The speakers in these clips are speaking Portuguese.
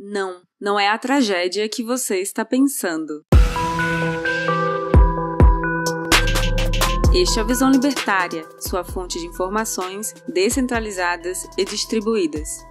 Não, não é a tragédia que você está pensando. Este é a Visão Libertária, sua fonte de informações descentralizadas e distribuídas.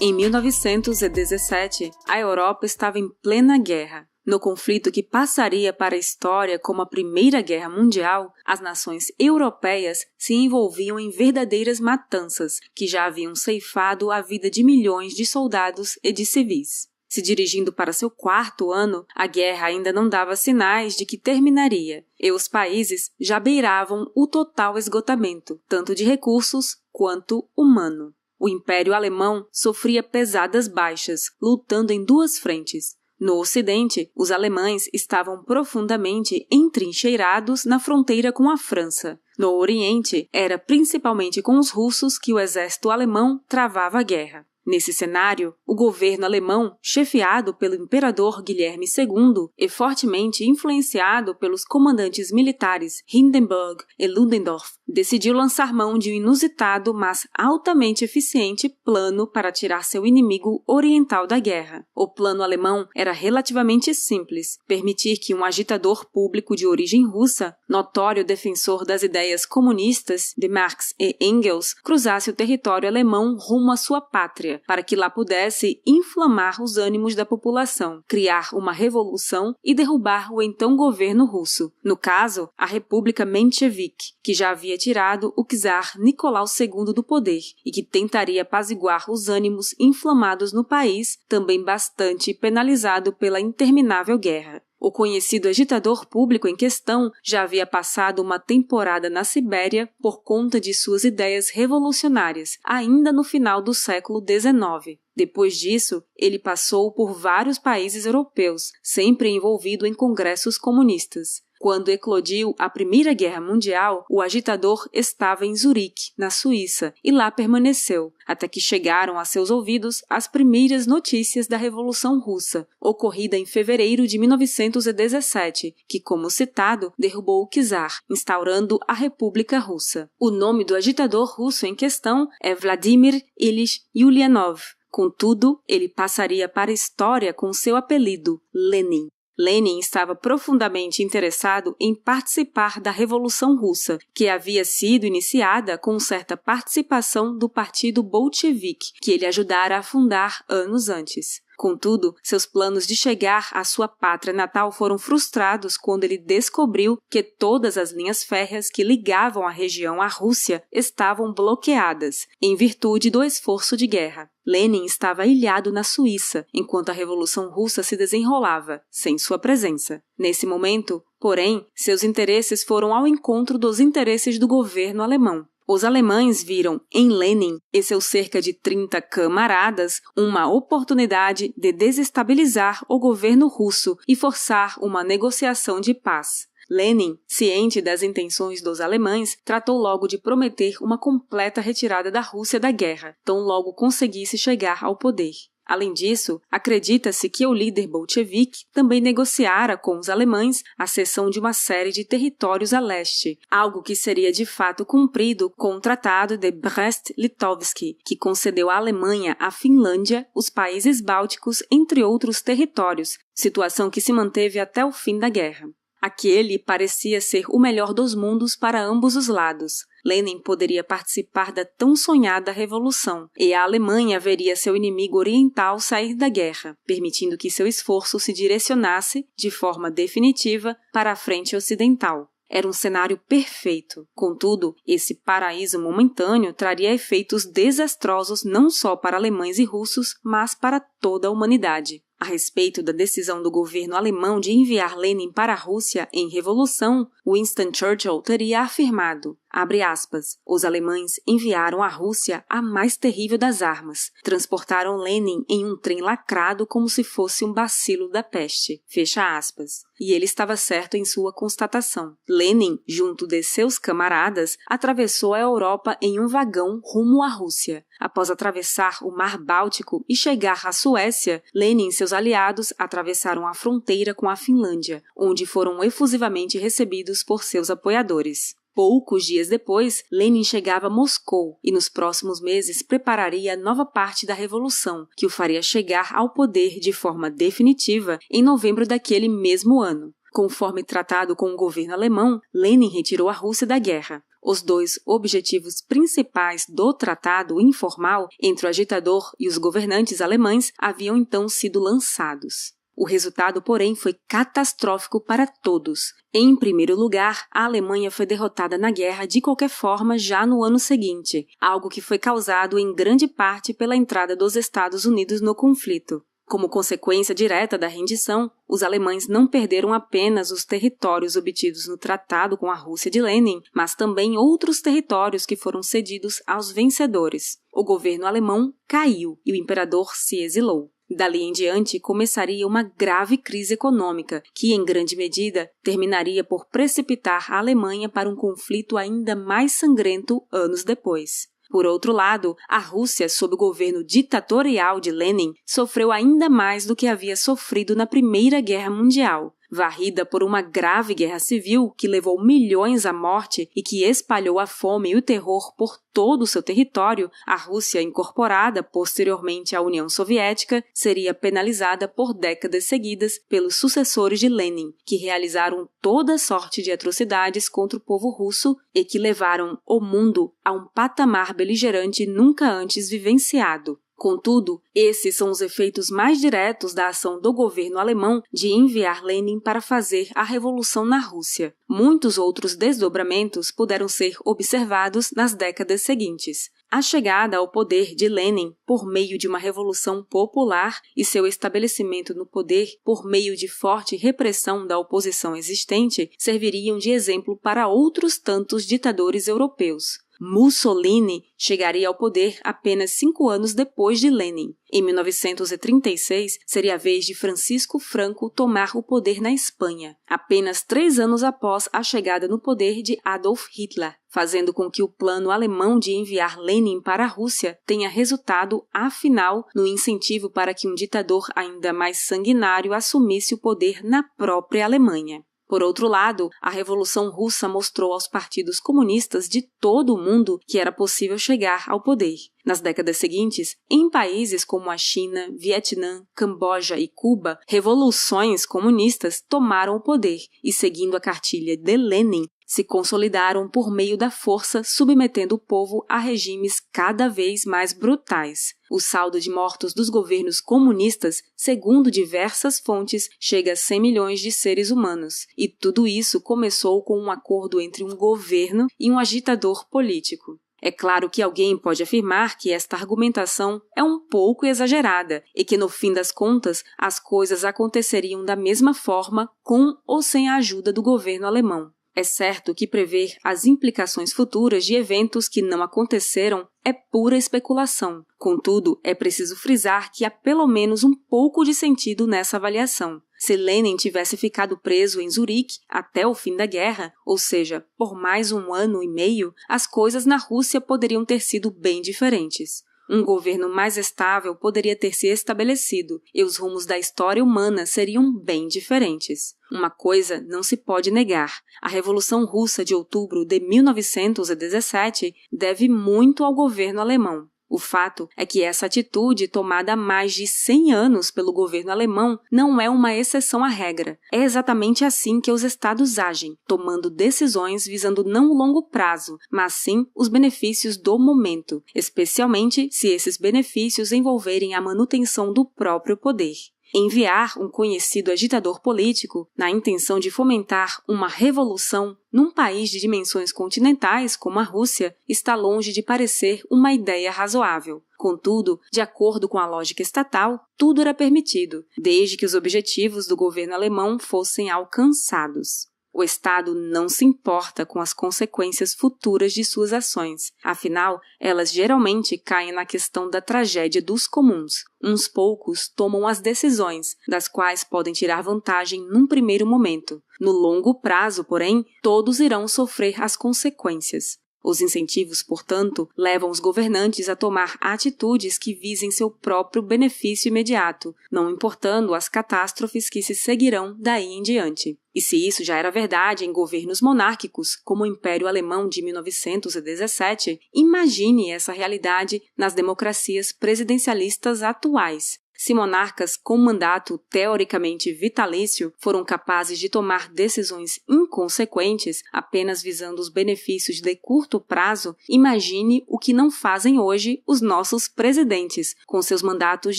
Em 1917, a Europa estava em plena guerra. No conflito que passaria para a história como a Primeira Guerra Mundial, as nações europeias se envolviam em verdadeiras matanças que já haviam ceifado a vida de milhões de soldados e de civis. Se dirigindo para seu 4º ano, a guerra ainda não dava sinais de que terminaria, e os países já beiravam o total esgotamento, tanto de recursos quanto humano. O Império Alemão sofria pesadas baixas, lutando em 2 frentes. No Ocidente, os alemães estavam profundamente entrincheirados na fronteira com a França. No Oriente, era principalmente com os russos que o exército alemão travava a guerra. Nesse cenário, o governo alemão, chefiado pelo imperador Guilherme II e fortemente influenciado pelos comandantes militares Hindenburg e Ludendorff, decidiu lançar mão de um inusitado, mas altamente eficiente plano para tirar seu inimigo oriental da guerra. O plano alemão era relativamente simples: permitir que um agitador público de origem russa, notório defensor das ideias comunistas de Marx e Engels, cruzasse o território alemão rumo à sua pátria, para que lá pudesse inflamar os ânimos da população, criar uma revolução e derrubar o então governo russo, no caso, a República Menchevique, que já havia tirado o czar Nicolau II do poder e que tentaria apaziguar os ânimos inflamados no país, também bastante penalizado pela interminável guerra. O conhecido agitador público em questão já havia passado uma temporada na Sibéria por conta de suas ideias revolucionárias, ainda no final do século XIX. Depois disso, ele passou por vários países europeus, sempre envolvido em congressos comunistas. Quando eclodiu a Primeira Guerra Mundial, o agitador estava em Zurique, na Suíça, e lá permaneceu, até que chegaram a seus ouvidos as primeiras notícias da Revolução Russa, ocorrida em fevereiro de 1917, que, como citado, derrubou o czar, instaurando a República Russa. O nome do agitador russo em questão é Vladimir Ilyich Ulyanov. Contudo, ele passaria para a história com seu apelido, Lenin. Lenin estava profundamente interessado em participar da Revolução Russa, que havia sido iniciada com certa participação do Partido Bolchevique, que ele ajudara a fundar anos antes. Contudo, seus planos de chegar à sua pátria natal foram frustrados quando ele descobriu que todas as linhas férreas que ligavam a região à Rússia estavam bloqueadas, em virtude do esforço de guerra. Lenin estava ilhado na Suíça, enquanto a Revolução Russa se desenrolava, sem sua presença. Nesse momento, porém, seus interesses foram ao encontro dos interesses do governo alemão. Os alemães viram em Lenin e seus cerca de 30 camaradas uma oportunidade de desestabilizar o governo russo e forçar uma negociação de paz. Lenin, ciente das intenções dos alemães, tratou logo de prometer uma completa retirada da Rússia da guerra, tão logo conseguisse chegar ao poder. Além disso, acredita-se que o líder bolchevique também negociara com os alemães a cessão de uma série de territórios a leste, algo que seria de fato cumprido com o Tratado de Brest-Litovsk, que concedeu à Alemanha, à Finlândia, os países bálticos, entre outros territórios, situação que se manteve até o fim da guerra. Aquele parecia ser o melhor dos mundos para ambos os lados. Lenin poderia participar da tão sonhada revolução, e a Alemanha veria seu inimigo oriental sair da guerra, permitindo que seu esforço se direcionasse, de forma definitiva, para a frente ocidental. Era um cenário perfeito. Contudo, esse paraíso momentâneo traria efeitos desastrosos não só para alemães e russos, mas para toda a humanidade. A respeito da decisão do governo alemão de enviar Lenin para a Rússia em revolução, Winston Churchill teria afirmado, abre aspas, os alemães enviaram à Rússia a mais terrível das armas, transportaram Lenin em um trem lacrado como se fosse um bacilo da peste, fecha aspas. E ele estava certo em sua constatação. Lenin, junto de seus camaradas, atravessou a Europa em um vagão rumo à Rússia. Após atravessar o Mar Báltico e chegar à Suécia, Lenin e seus aliados atravessaram a fronteira com a Finlândia, onde foram efusivamente recebidos por seus apoiadores. Poucos dias depois, Lenin chegava a Moscou e nos próximos meses prepararia a nova parte da revolução, que o faria chegar ao poder de forma definitiva em novembro daquele mesmo ano. Conforme tratado com o governo alemão, Lenin retirou a Rússia da guerra. Os dois objetivos principais do tratado informal entre o agitador e os governantes alemães haviam então sido lançados. O resultado, porém, foi catastrófico para todos. Em primeiro lugar, a Alemanha foi derrotada na guerra de qualquer forma já no ano seguinte, algo que foi causado em grande parte pela entrada dos Estados Unidos no conflito. Como consequência direta da rendição, os alemães não perderam apenas os territórios obtidos no tratado com a Rússia de Lenin, mas também outros territórios que foram cedidos aos vencedores. O governo alemão caiu e o imperador se exilou. Dali em diante, começaria uma grave crise econômica, que, em grande medida, terminaria por precipitar a Alemanha para um conflito ainda mais sangrento anos depois. Por outro lado, a Rússia, sob o governo ditatorial de Lenin, sofreu ainda mais do que havia sofrido na Primeira Guerra Mundial. Varrida por uma grave guerra civil que levou milhões à morte e que espalhou a fome e o terror por todo o seu território, a Rússia, incorporada posteriormente à União Soviética, seria penalizada por décadas seguidas pelos sucessores de Lenin, que realizaram toda sorte de atrocidades contra o povo russo e que levaram o mundo a um patamar beligerante nunca antes vivenciado. Contudo, esses são os efeitos mais diretos da ação do governo alemão de enviar Lenin para fazer a revolução na Rússia. Muitos outros desdobramentos puderam ser observados nas décadas seguintes. A chegada ao poder de Lenin por meio de uma revolução popular e seu estabelecimento no poder por meio de forte repressão da oposição existente serviriam de exemplo para outros tantos ditadores europeus. Mussolini chegaria ao poder apenas 5 anos depois de Lenin. Em 1936, seria a vez de Francisco Franco tomar o poder na Espanha, apenas 3 anos após a chegada no poder de Adolf Hitler, fazendo com que o plano alemão de enviar Lenin para a Rússia tenha resultado, afinal, no incentivo para que um ditador ainda mais sanguinário assumisse o poder na própria Alemanha. Por outro lado, a Revolução Russa mostrou aos partidos comunistas de todo o mundo que era possível chegar ao poder. Nas décadas seguintes, em países como a China, Vietnã, Camboja e Cuba, revoluções comunistas tomaram o poder e, seguindo a cartilha de Lenin, se consolidaram por meio da força, submetendo o povo a regimes cada vez mais brutais. O saldo de mortos dos governos comunistas, segundo diversas fontes, chega a 100 milhões de seres humanos. E tudo isso começou com um acordo entre um governo e um agitador político. É claro que alguém pode afirmar que esta argumentação é um pouco exagerada e que, no fim das contas, as coisas aconteceriam da mesma forma com ou sem a ajuda do governo alemão. É certo que prever as implicações futuras de eventos que não aconteceram é pura especulação. Contudo, é preciso frisar que há pelo menos um pouco de sentido nessa avaliação. Se Lenin tivesse ficado preso em Zurique até o fim da guerra, ou seja, por mais 1 ano e meio, as coisas na Rússia poderiam ter sido bem diferentes. Um governo mais estável poderia ter se estabelecido e os rumos da história humana seriam bem diferentes. Uma coisa não se pode negar: a Revolução Russa de outubro de 1917 deve muito ao governo alemão. O fato é que essa atitude, tomada há mais de 100 anos pelo governo alemão, não é uma exceção à regra. É exatamente assim que os estados agem, tomando decisões visando não o longo prazo, mas sim os benefícios do momento, especialmente se esses benefícios envolverem a manutenção do próprio poder. Enviar um conhecido agitador político, na intenção de fomentar uma revolução num país de dimensões continentais como a Rússia, está longe de parecer uma ideia razoável. Contudo, de acordo com a lógica estatal, tudo era permitido, desde que os objetivos do governo alemão fossem alcançados. O Estado não se importa com as consequências futuras de suas ações. Afinal, elas geralmente caem na questão da tragédia dos comuns. Uns poucos tomam as decisões, das quais podem tirar vantagem num primeiro momento. No longo prazo, porém, todos irão sofrer as consequências. Os incentivos, portanto, levam os governantes a tomar atitudes que visem seu próprio benefício imediato, não importando as catástrofes que se seguirão daí em diante. E se isso já era verdade em governos monárquicos, como o Império Alemão de 1917, imagine essa realidade nas democracias presidencialistas atuais. Se monarcas com mandato teoricamente vitalício foram capazes de tomar decisões inconsequentes apenas visando os benefícios de curto prazo, imagine o que não fazem hoje os nossos presidentes, com seus mandatos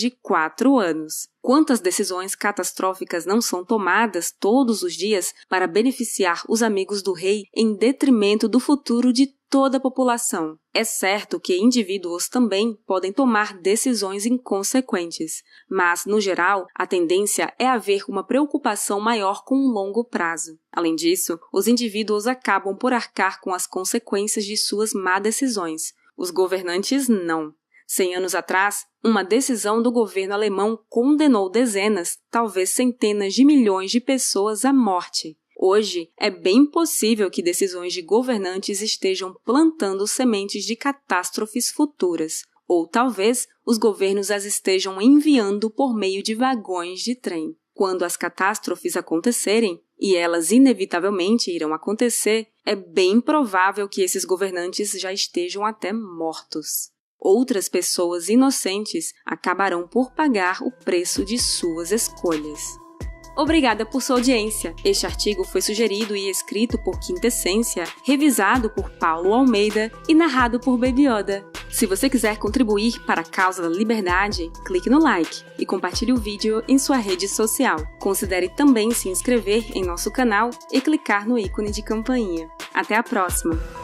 de 4 anos. Quantas decisões catastróficas não são tomadas todos os dias para beneficiar os amigos do rei em detrimento do futuro de toda a população? É certo que indivíduos também podem tomar decisões inconsequentes, mas, no geral, a tendência é haver uma preocupação maior com o longo prazo. Além disso, os indivíduos acabam por arcar com as consequências de suas má decisões. Os governantes não. 100 anos atrás, uma decisão do governo alemão condenou dezenas, talvez centenas de milhões de pessoas à morte. Hoje, é bem possível que decisões de governantes estejam plantando sementes de catástrofes futuras, ou talvez os governos as estejam enviando por meio de vagões de trem. Quando as catástrofes acontecerem, e elas inevitavelmente irão acontecer, é bem provável que esses governantes já estejam até mortos. Outras pessoas inocentes acabarão por pagar o preço de suas escolhas. Obrigada por sua audiência. Este artigo foi sugerido e escrito por Quintessência, revisado por Paulo Almeida e narrado por Baby Yoda. Se você quiser contribuir para a causa da liberdade, clique no like e compartilhe o vídeo em sua rede social. Considere também se inscrever em nosso canal e clicar no ícone de campainha. Até a próxima!